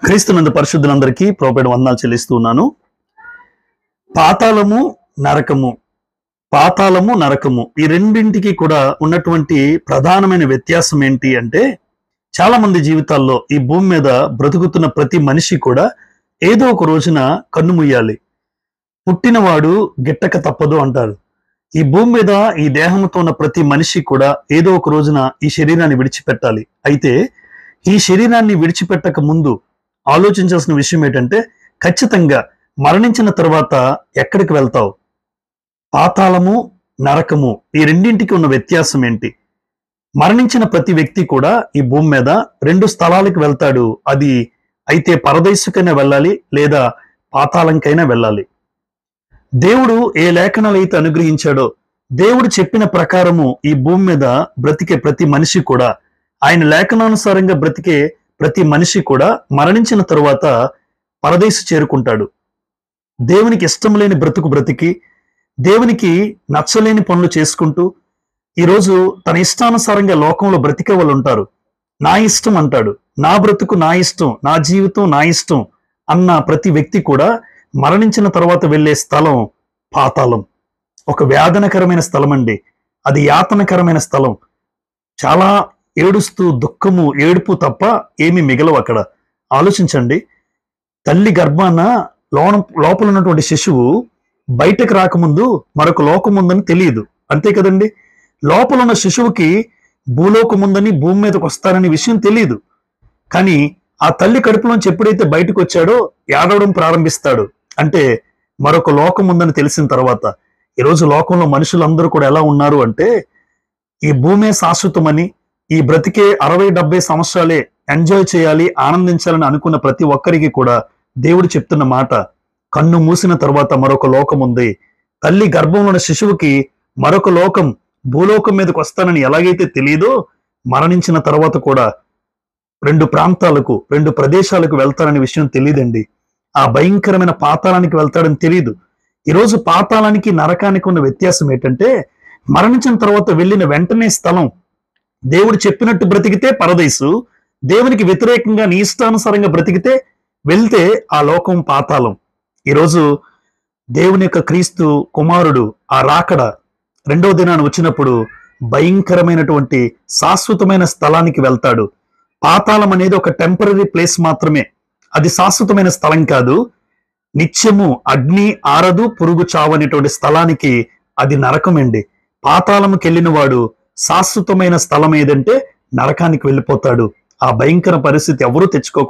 క్రీస్తునందు పరిశుద్ధులందరికీ ప్రోపేట వందనాలు చెల్లిస్తూ ఉన్నాను. పాతాళము నరకము ఈ రెండింటికి కూడా ఉన్నటువంటి ప్రధానమైన వ్యత్యాసం ఏంటి అంటే, చాలా మంది జీవితాల్లో ఈ భూమి మీద బ్రతుకుతున్న ప్రతి మనిషి కూడా ఏదో ఒక రోజున కన్ను ముయ్యాలి. పుట్టినవాడు గిట్టక తప్పదు అంటారు. ఈ భూమి మీద ఈ దేహంతో ఉన్న ప్రతి మనిషి కూడా ఏదో ఒక రోజున ఈ శరీరాన్ని విడిచిపెట్టాలి. అయితే ఈ శరీరాన్ని విడిచిపెట్టక ముందు ఆలోచించాల్సిన విషయం ఏంటంటే, ఖచ్చితంగా మరణించిన తర్వాత ఎక్కడికి వెళ్తావు? పాతాళము, నరకము ఈ రెండింటికి ఉన్న వ్యత్యాసం ఏంటి? మరణించిన ప్రతి వ్యక్తి కూడా ఈ భూమి మీద రెండు స్థలాలకు వెళ్తాడు. అది అయితే పరదేశుకైనా వెళ్ళాలి, లేదా పాతాళంకైనా వెళ్ళాలి. దేవుడు ఏ లేఖనాలు అయితే అనుగ్రహించాడో, దేవుడు చెప్పిన ప్రకారము ఈ భూమి మీద బ్రతికే ప్రతి మనిషి కూడా, ఆయన లేఖనానుసారంగా బ్రతికే ప్రతి మనిషి కూడా మరణించిన తరువాత పరదేశు చేరుకుంటాడు. దేవునికి ఇష్టం లేని బ్రతుకు బ్రతికి, దేవునికి నచ్చలేని పనులు చేసుకుంటూ, ఈరోజు తన ఇష్టానుసారంగా లోకంలో బ్రతికే వాళ్ళు ఉంటారు. నా ఇష్టం అంటాడు, నా బ్రతుకు నా ఇష్టం, నా జీవితం నా ఇష్టం అన్న ప్రతి వ్యక్తి కూడా మరణించిన తర్వాత వెళ్ళే స్థలం పాతాళం. ఒక వేదనకరమైన స్థలం అండి. అది యాతనకరమైన స్థలం. చాలా ఏడుస్తూ దుఃఖము, ఏడుపు తప్ప ఏమీ మిగలవు అక్కడ. ఆలోచించండి, తల్లి గర్భాన లోపల ఉన్నటువంటి శిశువు బయటకు రాకముందు మరొక లోకం ఉందని తెలియదు, అంతే కదండి. లోపల ఉన్న శిశువుకి భూలోకం ఉందని, భూమి మీదకి వస్తారనే విషయం తెలియదు. కానీ ఆ తల్లి కడుపులోంచి ఎప్పుడైతే బయటకు వచ్చాడో ఏడవడం ప్రారంభిస్తాడు. అంటే మరొక లోకం ఉందని తెలిసిన తర్వాత. ఈరోజు లోకంలో మనుషులందరూ కూడా ఎలా ఉన్నారు అంటే, ఈ భూమే శాశ్వతమని, ఈ బ్రతికే 60-70 సంవత్సరాలే ఎంజాయ్ చేయాలి, ఆనందించాలని అనుకున్న ప్రతి ఒక్కరికి కూడా దేవుడు చెప్తున్న మాట, కన్ను మూసిన తర్వాత మరొక లోకం ఉంది. తల్లి గర్భంలో ఉన్న శిశువుకి మరొక లోకం, భూలోకం మీదకి వస్తానని ఎలాగైతే తెలియదో, మరణించిన తర్వాత కూడా రెండు ప్రాంతాలకు, రెండు ప్రదేశాలకు వెళ్తారనే విషయం తెలియదండి. ఆ భయంకరమైన పాతాళానికి వెళ్తాడని తెలియదు. ఈరోజు పాతాళానికి నరకానికి ఉన్న వ్యత్యాసం ఏంటంటే, మరణించిన తర్వాత వెళ్ళిన వెంటనే స్థలం, దేవుడు చెప్పినట్టు బ్రతికితే పరదేశు, దేవునికి వ్యతిరేకంగా నీ ఇష్టానుసారంగా బ్రతికితే వెళ్తే ఆ లోకం పాతాళం. ఈరోజు దేవుని యొక్క క్రీస్తు కుమారుడు ఆ రాకడ రెండవ దినాన్ని వచ్చినప్పుడు భయంకరమైనటువంటి శాశ్వతమైన స్థలానికి వెళ్తాడు. పాతాళం అనేది ఒక టెంపరరీ ప్లేస్ మాత్రమే, అది శాశ్వతమైన స్థలం కాదు. నిత్యము అగ్ని ఆరదు, పురుగు చావు అనేటువంటి స్థలానికి అది నరకమండి. పాతాళముకి వెళ్ళిన వాడు శాశ్వతమైన స్థలం ఏదంటే నరకానికి వెళ్ళిపోతాడు. ఆ భయంకర పరిస్థితి ఎవరూ తెచ్చుకో